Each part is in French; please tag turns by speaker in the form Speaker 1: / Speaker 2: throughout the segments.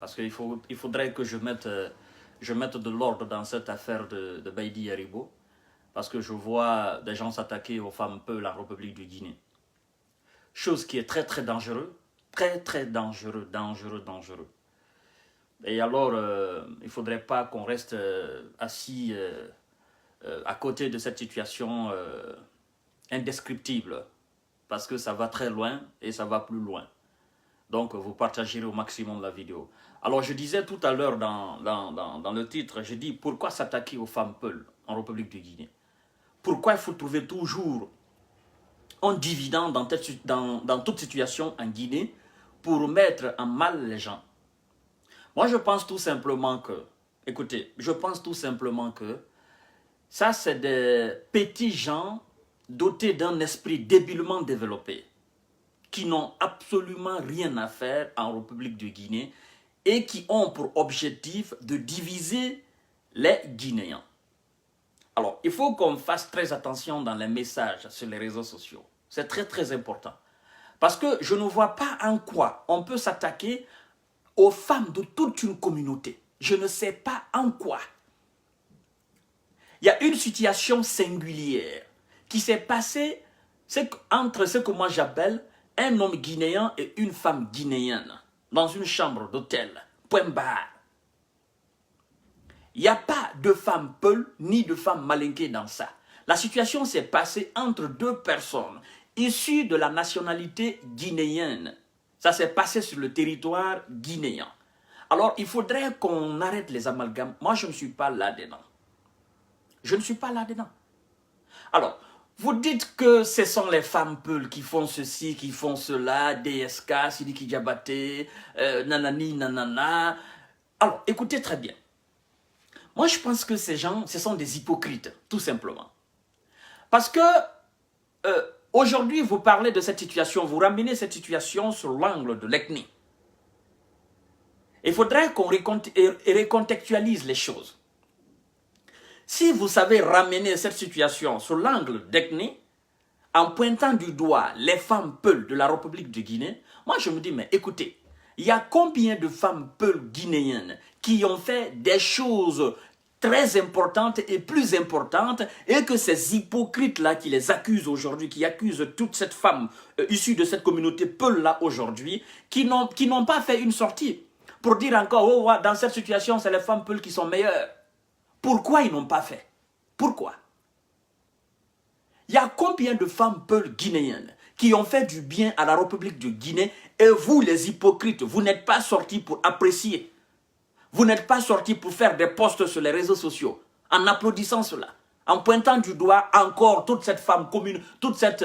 Speaker 1: parce qu'il faudrait que je mette de l'ordre dans cette affaire de Baïdi Haribo, parce que je vois des gens s'attaquer aux femmes peules en République du Guinée. Chose qui est très très dangereux, très dangereux. Et alors, il ne faudrait pas qu'on reste assis à côté de cette situation indescriptible, parce que ça va très loin et ça va plus loin. Donc, vous partagerez au maximum la vidéo. Alors, je disais tout à l'heure dans le titre, je dis pourquoi s'attaquer aux femmes peules en République du Guinée? Pourquoi il faut trouver toujours un dividende dans toute situation en Guinée pour mettre en mal les gens? Moi, je pense tout simplement que, écoutez, je pense tout simplement que ça, c'est des petits gens dotés d'un esprit débilement développé, qui n'ont absolument rien à faire en République de Guinée et qui ont pour objectif de diviser les Guinéens. Alors, il faut qu'on fasse très attention dans les messages sur les réseaux sociaux. C'est très important. Parce que je ne vois pas en quoi on peut s'attaquer aux femmes de toute une communauté. Je ne sais pas en quoi. Il y a une situation singulière qui s'est passée entre ce que moi j'appelle un homme guinéen et une femme guinéenne dans une chambre d'hôtel. Point barre. Il n'y a pas de femme peul ni de femme malinquée dans ça. La situation s'est passée entre deux personnes issues de la nationalité guinéenne. Ça s'est passé sur le territoire guinéen. Alors, il faudrait qu'on arrête les amalgames. Moi, je ne suis pas là-dedans. Je ne suis pas là-dedans. Alors, vous dites que ce sont les femmes peules qui font ceci, qui font cela, DSK, Sidiki Diabaté, nanani, nanana. Alors, écoutez très bien. Moi, je pense que ces gens, ce sont des hypocrites, tout simplement. Parce que, aujourd'hui, vous parlez de cette situation, vous ramenez cette situation sur l'angle de l'ethnie. Il faudrait qu'on recontextualise les choses. Si vous savez ramener cette situation sur l'angle d'ethnie, en pointant du doigt les femmes peules de la République de Guinée, moi je me dis, mais écoutez, il y a combien de femmes peules guinéennes qui ont fait des choses très importantes et plus importantes, et que ces hypocrites-là qui les accusent aujourd'hui, qui accusent toute cette femme issue de cette communauté peule-là aujourd'hui, qui n'ont pas fait une sortie pour dire encore, oh, dans cette situation, c'est les femmes peules qui sont meilleures. Pourquoi ils n'ont pas fait? Pourquoi? Il y a combien de femmes peules guinéennes qui ont fait du bien à la République de Guinée, et vous, les hypocrites, vous n'êtes pas sortis pour apprécier. Vous n'êtes pas sortis pour faire des posts sur les réseaux sociaux, en applaudissant cela, en pointant du doigt encore toute cette femme commune, toute cette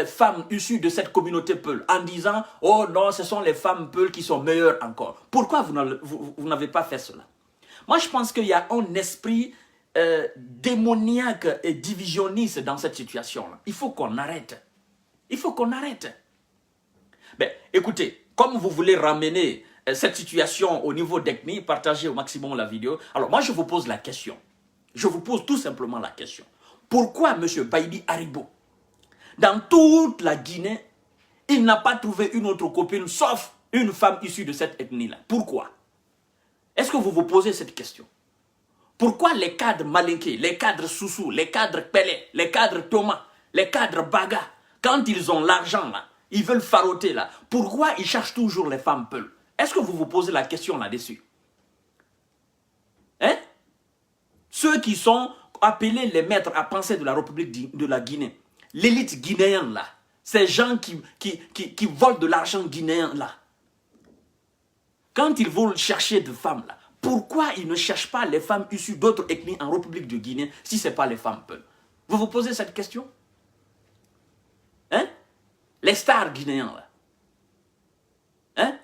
Speaker 1: femme issue de cette communauté peule, en disant, oh non, ce sont les femmes peules qui sont meilleures encore. Pourquoi vous n'avez pas fait cela? Moi, je pense qu'il y a un esprit démoniaque et divisionniste dans cette situation-là. Il faut qu'on arrête. Il faut qu'on arrête. Ben, écoutez, comme vous voulez ramener cette situation au niveau d'ethnie, partagez au maximum la vidéo. Alors, moi, je vous pose la question. Je vous pose tout simplement la question. Pourquoi M. Baïdi Haribo, dans toute la Guinée, il n'a pas trouvé une autre copine, sauf une femme issue de cette ethnie-là? Pourquoi? Est-ce que vous vous posez cette question? Pourquoi les cadres malinqués, les cadres Soussou, les cadres Pelé, les cadres Thomas, les cadres Baga, quand ils ont l'argent là, ils veulent faroter là, pourquoi ils cherchent toujours les femmes peules? Est-ce que vous vous posez la question là-dessus? Hein? Ceux qui sont appelés les maîtres à penser de la République de la Guinée, l'élite guinéenne là, ces gens qui volent de l'argent guinéen là, quand ils vont chercher de femmes là, pourquoi ils ne cherchent pas les femmes issues d'autres ethnies en République de Guinée si ce n'est pas les femmes peules? Vous vous posez cette question? Hein? Les stars guinéens là. Hein?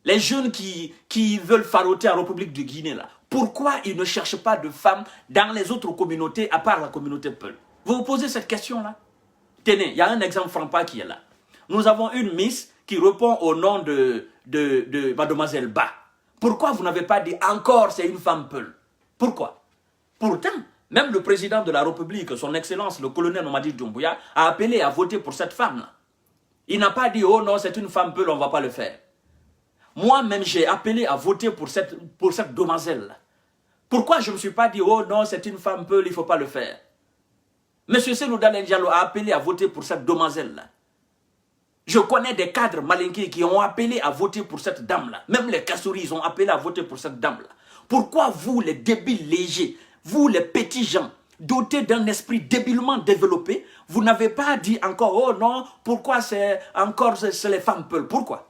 Speaker 1: Les jeunes qui veulent faroter en République de Guinée là. Pourquoi ils ne cherchent pas de femmes dans les autres communautés à part la communauté peule? Vous vous posez cette question là? Tenez, il y a un exemple franc qui est là. Nous avons une Miss qui répond au nom de Mademoiselle Ba. Pourquoi vous n'avez pas dit encore c'est une femme peule? Pourquoi? Pourtant, même le président de la République, son excellence, le colonel Mamadi Doumbouya, a appelé à voter pour cette femme-là. Il n'a pas dit, oh non, c'est une femme peule, on ne va pas le faire. Moi-même, j'ai appelé à voter pour cette demoiselle-là. Pourquoi je ne me suis pas dit, oh non, c'est une femme Peul, il ne faut pas le faire. Monsieur Cellou Dalein Diallo a appelé à voter pour cette demoiselle-là. Je connais des cadres malinqués qui ont appelé à voter pour cette dame-là. Même les Kassouri, ils ont appelé à voter pour cette dame-là. Pourquoi vous, les débiles légers, vous, les petits gens, dotés d'un esprit débilement développé, vous n'avez pas dit encore, oh non, pourquoi c'est encore les femmes Peul? Pourquoi?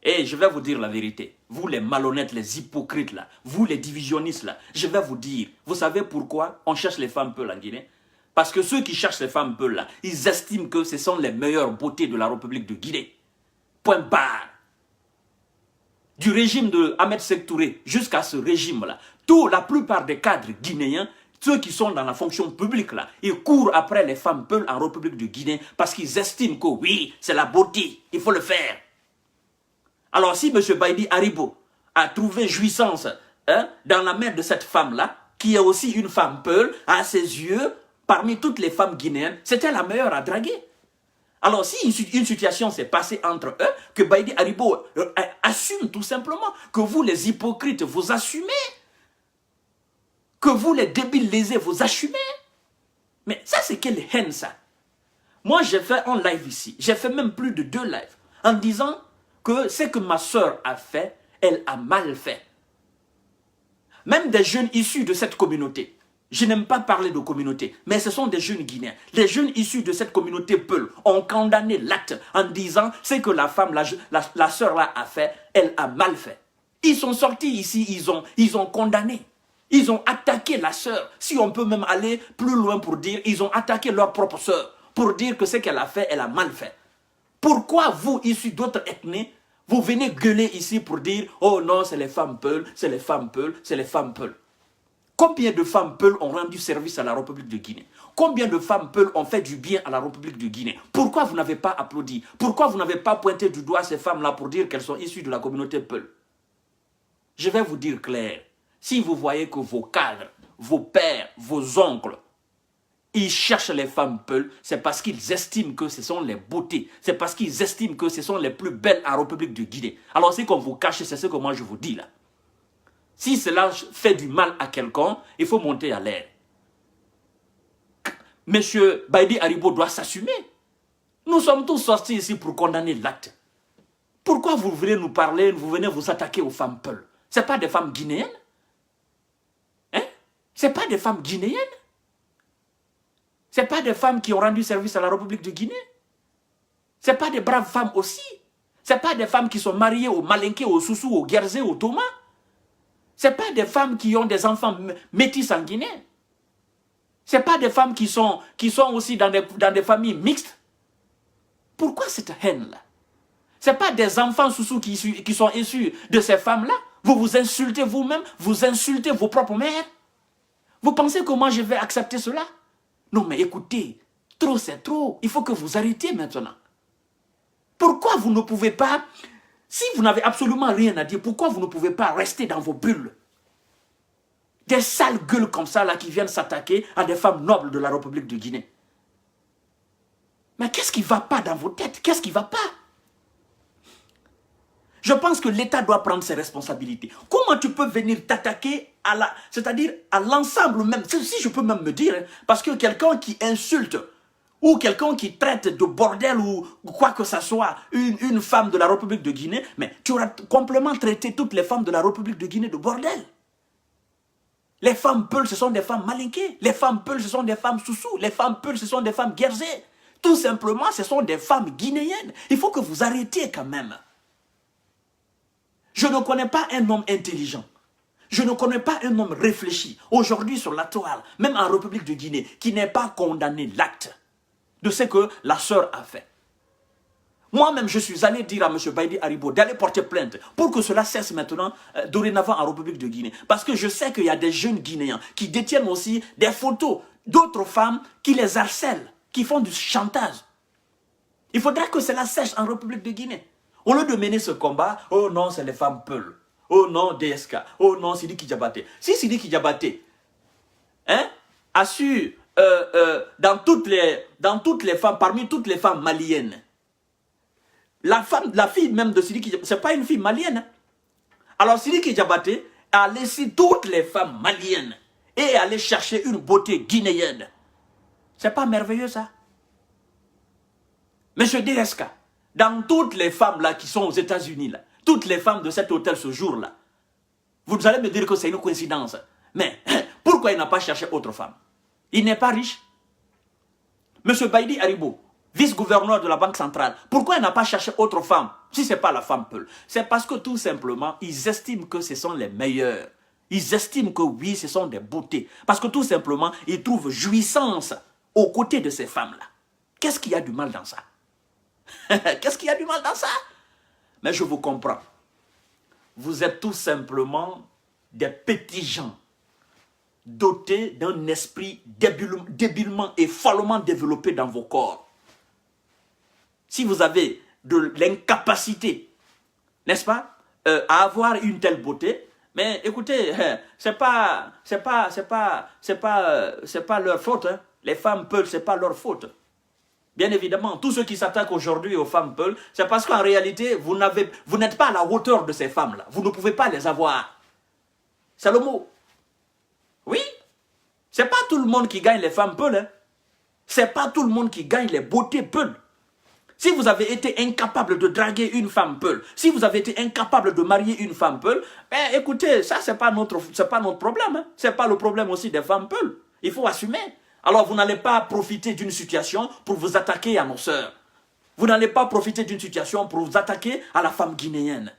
Speaker 1: Et je vais vous dire la vérité. Vous, les malhonnêtes, les hypocrites, là, vous, les divisionnistes, là, je vais vous dire, vous savez pourquoi on cherche les femmes Peul en Guinée? Parce que ceux qui cherchent les femmes Peul, là, ils estiment que ce sont les meilleures beautés de la République de Guinée. Point barre. Du régime de Ahmed Sékou Touré jusqu'à ce régime-là, la plupart des cadres guinéens, ceux qui sont dans la fonction publique, là, ils courent après les femmes Peul en République de Guinée parce qu'ils estiment que oui, c'est la beauté, il faut le faire. Alors si M. Baïdi Haribo a trouvé jouissance dans la main de cette femme-là, qui est aussi une femme Peul, à ses yeux, parmi toutes les femmes guinéennes, c'était la meilleure à draguer. Alors si une situation s'est passée entre eux, que Baïdi Haribo assume tout simplement, que vous les hypocrites, vous assumez, que vous les débiles lésés, vous assumez. Mais ça c'est quelle haine ça? Moi j'ai fait un live ici, j'ai fait même plus de 2 lives, en disant que ce que ma soeur a fait, elle a mal fait. Même des jeunes issus de cette communauté, je n'aime pas parler de communauté, mais ce sont des jeunes Guinéens. Les jeunes issus de cette communauté Peul ont condamné l'acte en disant ce que la femme, la sœur là a fait, elle a mal fait. Ils sont sortis ici, ils ont condamné. Ils ont attaqué la sœur. Si on peut même aller plus loin pour dire, ils ont attaqué leur propre sœur pour dire que ce qu'elle a fait, elle a mal fait. Pourquoi vous, issus d'autres ethnies, vous venez gueuler ici pour dire, oh non, c'est les femmes Peul, c'est les femmes Peul, c'est les femmes Peul. Combien de femmes Peul ont rendu service à la République de Guinée? Combien de femmes Peul ont fait du bien à la République de Guinée? Pourquoi vous n'avez pas applaudi? Pourquoi vous n'avez pas pointé du doigt ces femmes-là pour dire qu'elles sont issues de la communauté Peul? Je vais vous dire clair. Si vous voyez que vos cadres, vos pères, vos oncles, ils cherchent les femmes Peul, c'est parce qu'ils estiment que ce sont les beautés. C'est parce qu'ils estiment que ce sont les plus belles en République de Guinée. Alors c'est qu'on vous cache, c'est ce que moi je vous dis là. Si cela fait du mal à quelqu'un, il faut monter à l'air. Monsieur Baïdi Haribo doit s'assumer. Nous sommes tous sortis ici pour condamner l'acte. Pourquoi vous venez nous parler, vous venez vous attaquer aux femmes Peul? Ce n'est pas des femmes guinéennes? Hein? Ce n'est pas des femmes guinéennes? Ce n'est pas des femmes qui ont rendu service à la République de Guinée? Ce n'est pas des braves femmes aussi? Ce n'est pas des femmes qui sont mariées aux Malinké, aux Soussou, aux Guerzé, aux Thomas? Ce n'est pas des femmes qui ont des enfants métis en Guinée? Ce n'est pas des femmes qui sont aussi dans des familles mixtes? Pourquoi cette haine-là? Ce n'est pas des enfants Soussou qui sont issus de ces femmes-là? Vous vous insultez vous-même, vous insultez vos propres mères? Vous pensez que moi je vais accepter cela? Non mais écoutez, trop c'est trop, il faut que vous arrêtiez maintenant. Pourquoi vous ne pouvez pas, si vous n'avez absolument rien à dire, pourquoi vous ne pouvez pas rester dans vos bulles? Des sales gueules comme ça là qui viennent s'attaquer à des femmes nobles de la République de Guinée. Mais qu'est-ce qui ne va pas dans vos têtes? Qu'est-ce qui ne va pas? Je pense que l'État doit prendre ses responsabilités. Comment tu peux venir t'attaquer c'est-à-dire à l'ensemble même, si je peux même me dire, parce que quelqu'un qui insulte ou quelqu'un qui traite de bordel ou quoi que ce soit une femme de la République de Guinée, mais tu auras complètement traité toutes les femmes de la République de Guinée de bordel. Les femmes Peul, ce sont des femmes malinquées. Les femmes Peul, ce sont des femmes Soussou. Les femmes Peul, ce sont des femmes Guerzé. Tout simplement, ce sont des femmes guinéennes. Il faut que vous arrêtiez quand même. Je ne connais pas un homme intelligent. Je ne connais pas un homme réfléchi, aujourd'hui sur la toile, même en République de Guinée, qui n'ait pas condamné l'acte de ce que la sœur a fait. Moi-même, je suis allé dire à M. Baïdi Haribo d'aller porter plainte pour que cela cesse maintenant, dorénavant en République de Guinée. Parce que je sais qu'il y a des jeunes Guinéens qui détiennent aussi des photos d'autres femmes qui les harcèlent, qui font du chantage. Il faudra que cela cesse en République de Guinée. Au lieu de mener ce combat, oh non, c'est les femmes Peul. Oh non, DSK. Oh non, Sidiki Diabaté. Si Sidiki Diabaté a su, dans toutes les femmes, parmi toutes les femmes maliennes, La fille même de Sidiki Diabaté, ce n'est pas une fille malienne. Hein. Alors Sidiki Diabaté a laissé toutes les femmes maliennes et aller chercher une beauté guinéenne. C'est pas merveilleux ça? Monsieur DSK, dans toutes les femmes là qui sont aux États-Unis, là, toutes les femmes de cet hôtel ce jour-là, vous allez me dire que c'est une coïncidence. Mais pourquoi il n'a pas cherché autre femme? Il n'est pas riche. Monsieur Baïdi Haribo, vice-gouverneur de la Banque centrale, pourquoi il n'a pas cherché autre femme si ce n'est pas la femme Peul? C'est parce que tout simplement, ils estiment que ce sont les meilleurs. Ils estiment que oui, ce sont des beautés. Parce que tout simplement, ils trouvent jouissance aux côtés de ces femmes-là. Qu'est-ce qu'il y a du mal dans ça? Qu'est-ce qu'il y a du mal dans ça? Mais je vous comprends. Vous êtes tout simplement des petits gens dotés d'un esprit débilement et follement développé dans vos corps. Si vous avez de l'incapacité, n'est-ce pas, à avoir une telle beauté, mais écoutez, c'est pas leur faute. Hein. Les femmes Peul, c'est pas leur faute. Bien évidemment, tous ceux qui s'attaquent aujourd'hui aux femmes Peul, c'est parce qu'en réalité, vous n'êtes pas à la hauteur de ces femmes-là. Vous ne pouvez pas les avoir. C'est le mot. Oui, c'est pas tout le monde qui gagne les femmes Peul. Hein. C'est pas tout le monde qui gagne les beautés Peul. Si vous avez été incapable de draguer une femme Peul, si vous avez été incapable de marier une femme Peul, ben écoutez, ça c'est pas notre problème. Hein. C'est pas le problème aussi des femmes Peul. Il faut assumer. Alors vous n'allez pas profiter d'une situation pour vous attaquer à nos sœurs. Vous n'allez pas profiter d'une situation pour vous attaquer à la femme guinéenne.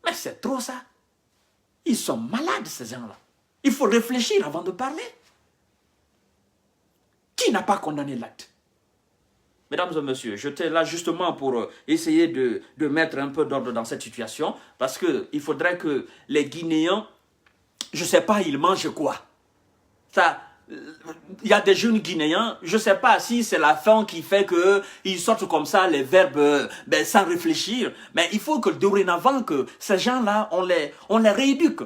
Speaker 1: Mais c'est trop ça. Ils sont malades ces gens-là. Il faut réfléchir avant de parler. Qui n'a pas condamné l'acte? Mesdames et messieurs, j'étais là justement pour essayer de mettre un peu d'ordre dans cette situation, parce qu'il faudrait que les Guinéens, je ne sais pas, ils mangent quoi. Il y a des jeunes Guinéens, je ne sais pas si c'est la faim qui fait qu'ils sortent comme ça les verbes sans réfléchir, mais il faut que dorénavant que ces gens-là, on les rééduque.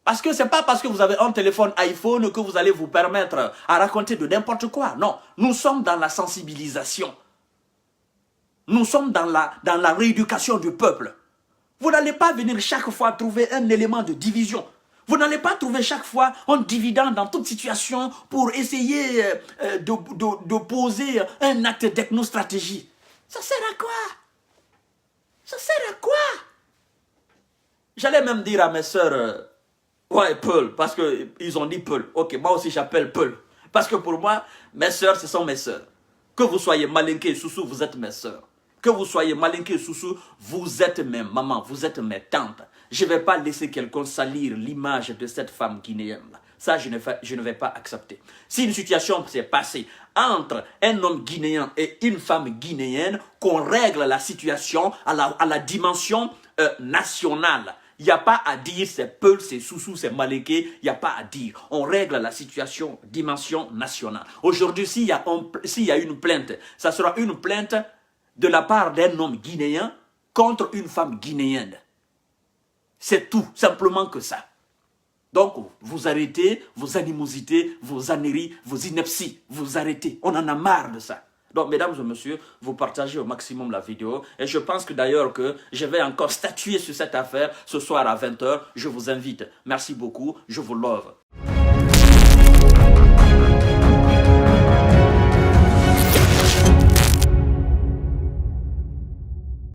Speaker 1: Parce que ce n'est pas parce que vous avez un téléphone iPhone que vous allez vous permettre à raconter de n'importe quoi. Non, nous sommes dans la sensibilisation. Nous sommes dans la rééducation du peuple. Vous n'allez pas venir chaque fois trouver un élément de division. Vous n'allez pas trouver chaque fois un dividende dans toute situation pour essayer de poser un acte d'ethnostratégie. Ça sert à quoi? Ça sert à quoi? J'allais même dire à mes sœurs... ouais, Peul, parce qu'ils ont dit Peul. Ok, moi aussi j'appelle Peul. Parce que pour moi, mes sœurs, ce sont mes sœurs. Que vous soyez Malinké et Soussou, vous êtes mes sœurs. Que vous soyez Malinké et Soussou, vous êtes mes mamans, vous êtes mes tantes. Je ne vais pas laisser quelqu'un salir l'image de cette femme guinéenne-là. Ça, je ne vais pas accepter. Si une situation s'est passée entre un homme guinéen et une femme guinéenne, qu'on règle la situation à la dimension nationale. Il n'y a pas à dire c'est Peul, c'est Soussou, c'est Malinké, il n'y a pas à dire. On règle la situation, dimension nationale. Aujourd'hui, s'il y a une plainte, ça sera une plainte de la part d'un homme guinéen contre une femme guinéenne. C'est tout, simplement que ça. Donc, vous arrêtez vos animosités, vos âneries, vos inepties, vous arrêtez. On en a marre de ça. Donc, mesdames et messieurs, vous partagez au maximum la vidéo. Et je pense que d'ailleurs que je vais encore statuer sur cette affaire ce soir à 20 h. Je vous invite. Merci beaucoup. Je vous love.